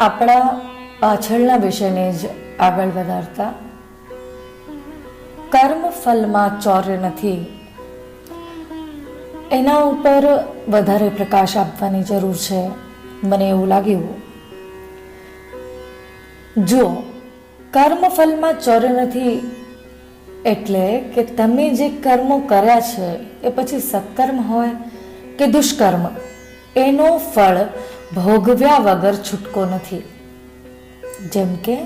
આપણા પાછળના વિષયને જ આગળ વધારતા, કર્મ ફલમાં ચોર્ય નથી, એના ઉપર વધારે પ્રકાશ આપવાની જરૂર છે. મને એવું લાગ્યું. જો કર્મ ફલમાં ચોર્ય નથી એટલે કે તમે જે કર્મો કર્યા છે એ પછી સત્કર્મ હોય કે દુષ્કર્મ, એનો ફળ ભોગવ્યા વગર છૂટકો નથી. જેમ કે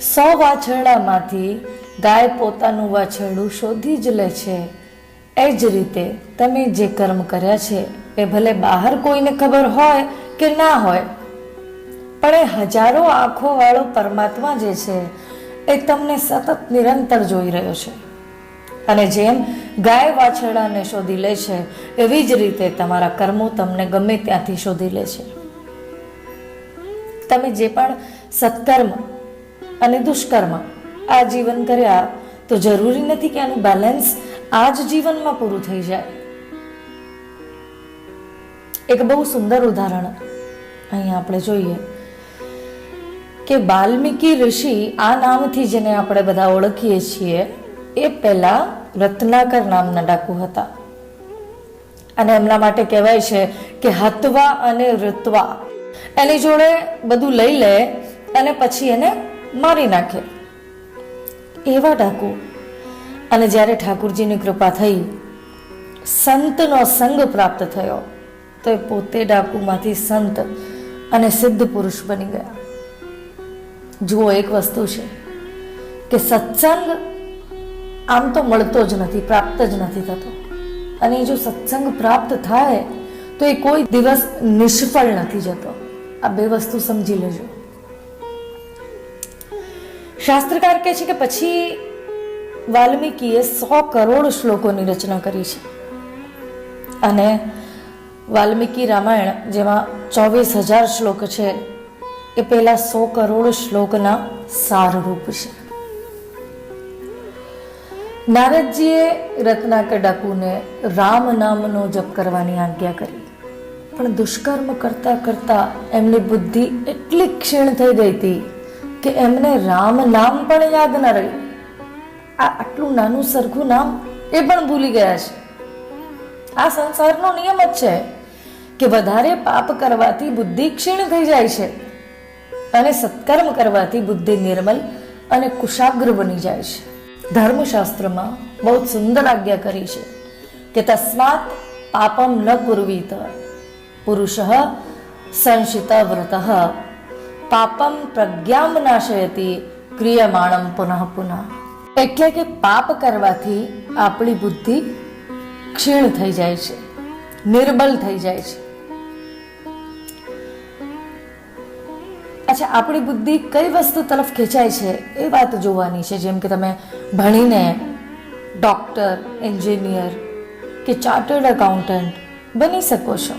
100 વાછરડામાંથી ગાય પોતાનું વાછરડું શોધી જ લે છે, એ જ રીતે તમે જે કર્મ કર્યા છે એ ભલે બહાર કોઈને ખબર હોય કે ના હોય, પણ એ હજારો આંખો વાળો પરમાત્મા જે છે એ તમને સતત નિરંતર જોઈ રહ્યો છે. અને જેમ ગાય વાછરડાને શોધી લે છે, એવી જ રીતે તમારા કર્મો તમને ગમે ત્યાંથી શોધી લે છે. તમે જે પણ સત્કર્મ અને દુષ્કર્મ આ જીવન કર્યા, તો જરૂરી નથી કે આનું બેલેન્સ આ જ જીવનમાં પૂરું થઈ જાય. એક બહુ સુંદર ઉદાહરણ અહીંયા આપણે જોઈએ કે વાલ્મીકી ઋષિ, આ નામથી જેને આપણે બધા ઓળખીએ છીએ, એ પહેલા રત્નાકર નામના ડાકુ હતા. અને એમના માટે કહેવાય છે કે હતવા અને ઋત્વા, એની જોડે બધું લઈ લે અને પછી એને મારી નાખે, એવા ડાકુ. અને જ્યારે ઠાકુરજીની કૃપા થઈ, સંતનો સંગ પ્રાપ્ત થયો, તો એ પોતે ડાકુમાંથી સંત અને સિદ્ધ પુરુષ બની ગયા. જુઓ, એક વસ્તુ છે કે સત્સંગ આમ તો મળતો જ નથી, પ્રાપ્ત જ નથી થતો. અને જો સત્સંગ પ્રાપ્ત થાય તો એ કોઈ દિવસ નિષ્ફળ નથી જતો. આ બે વસ્તુ સમજી લેજો. શાસ્ત્રકાર કહે છે કે પછી વાલ્મીકીએ 100 કરોડ શ્લોકોની રચના કરી છે. અને વાલ્મીકી રામાયણ, જેમાં 24,000 શ્લોક છે, એ પહેલા 100 કરોડ શ્લોકના સારરૂપ છે. નારદજીએ રત્નાકર ડાકુને રામ નામનો જપ કરવાની આજ્ઞા કરી, પણ દુષ્કર્મ કરતા કરતા એમની બુદ્ધિ એટલી ક્ષીણ થઈ ગઈ હતી કે એમને રામ નામ પણ યાદ ન રહ્યું. આ આટલું નાનું સરખું નામ એ પણ ભૂલી ગયા છે. આ સંસારનો નિયમ જ છે કે વધારે પાપ કરવાથી બુદ્ધિ ક્ષીણ થઈ જાય છે, અને સત્કર્મ કરવાથી બુદ્ધિ નિર્મલ અને કુશાગ્ર બની જાય છે. ધર્મશાસ્ત્રમાં બહુ સુંદર આજ્ઞા કરી છે કે તસ્માત પાપમ ન કુર્વીત પુરુષ સંશિત વ્રત પાપમ પ્રજ્ઞામ નાશયતિ ક્રિયમાણમ પુનઃ પુનઃ. એટલે કે પાપ કરવાથી આપણી બુદ્ધિ ક્ષીણ થઈ જાય છે, નિર્બલ થઈ જાય છે. અચ્છા, આપણી બુદ્ધિ કઈ વસ્તુ તરફ ખેંચાય છે એ વાત જોવાની છે. જેમ કે તમે ભણીને ડોક્ટર, એન્જિનિયર કે ચાર્ટર્ડ એકાઉન્ટન્ટ બની શકો છો,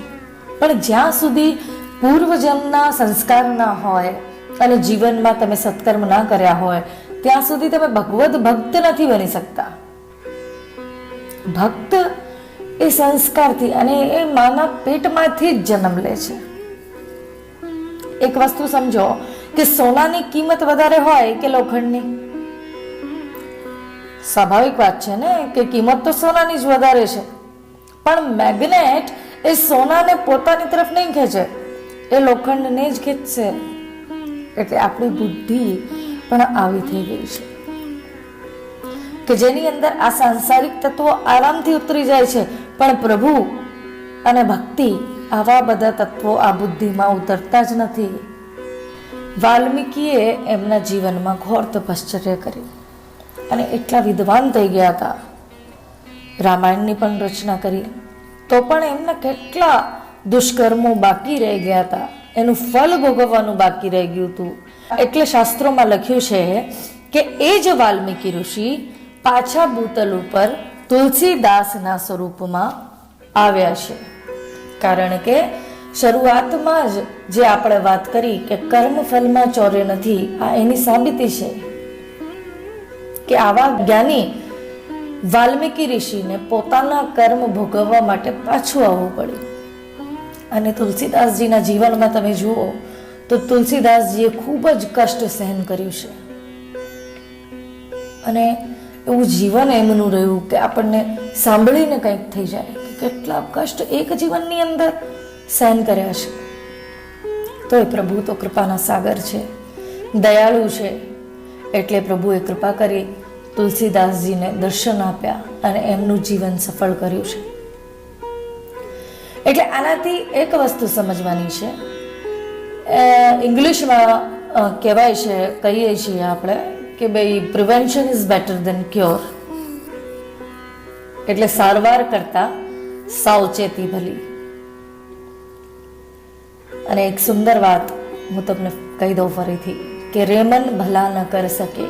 પણ જ્યાં સુધી પૂર્વજન્મના સંસ્કાર ના હોય અને જીવનમાં તમે સત્કર્મ ના કર્યા હોય, ત્યાં સુધી તમે ભગવદ ભક્ત નથી બની શકતા. ભક્ત એ સંસ્કારથી અને એ માના પેટમાંથી જ જન્મ લે છે. એક વસ્તુ સમજો કે સોનાની કિંમત વધારે હોય કે લોખંડની? સ્વાભાવિક વાત છે ને કે કિંમત તો સોનાની જ વધારે છે, પણ મેગ્નેટ એ સોનાને પોતાની તરફ નહીં ખેંચે, એ લોખંડને જ ખેંચશે. એટલે આપણી બુદ્ધિ પણ આવી થઈ ગઈ છે કે જેની અંદર આ સાંસારિક તત્વો આરામથી ઉતરી જાય છે, પણ પ્રભુ અને ભક્તિ, આવા બધા તત્વો આ બુદ્ધિમાં ઉતરતા જ નથી. વાલ્મીકીએ એમના જીવનમાં ઘોર તપશ્ચર્યા કરી અને એટલા વિદ્વાન થઈ ગયા હતા. રામાયણની પણ રચના કરી, તો પણ એમના કેટલા દુષ્કર્મો બાકી રહી ગયા હતા, એનું ફલ ભોગવવાનું બાકી રહી ગયું હતું. એટલે શાસ્ત્રોમાં લખ્યું છે કે એ જ વાલ્મીકી ઋષિ પાછા ભૂતલ ઉપર તુલસીદાસના સ્વરૂપમાં આવ્યા છે. કારણ કે શરૂઆતમાં જ જે આપણે વાત કરી કે કર્મ ફલમાં ચોર્ય નથી, આ એની સાબિતી છે કે આવા જ્ઞાની વાલ્મીકી ઋષિને પોતાના કર્મ ભોગવવા માટે પાછું આવવું પડ્યું. અને તુલસીદાસજીના જીવનમાં તમે જુઓ તો તુલસીદાસજીએ ખૂબ જ કષ્ટ સહન કર્યું છે અને એવું જીવન એમનું રહ્યું કે આપણને સાંભળીને કંઈક થઈ જાય કે કેટલા કષ્ટ એક જીવનની અંદર સહન કર્યા છે. તો એ પ્રભુ તો કૃપાના સાગર છે, દયાળુ છે, એટલે પ્રભુએ કૃપા કરી તુલસીદાસજીને દર્શન આપ્યા અને એમનું જીવન સફળ કર્યું છે. એટલે આનાથી એક વસ્તુ સમજવાની છે. ઇંગ્લિશમાં કહેવાય છે, કહીએ છીએ આપણે કે ભાઈ prevention is better than cure, એટલે સારવાર કરતા સાવચેતી ભલી. અને એક સુંદર વાત હું તમને કહી દઉં ફરીથી કે રેમન ભલા ન કર સકે,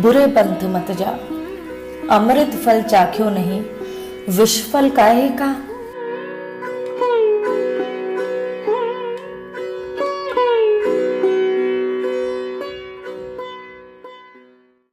બુરે પંથ મત જા, અમૃત ફલ ચાખ્યો નહીં, વિષફલ કાહે કા.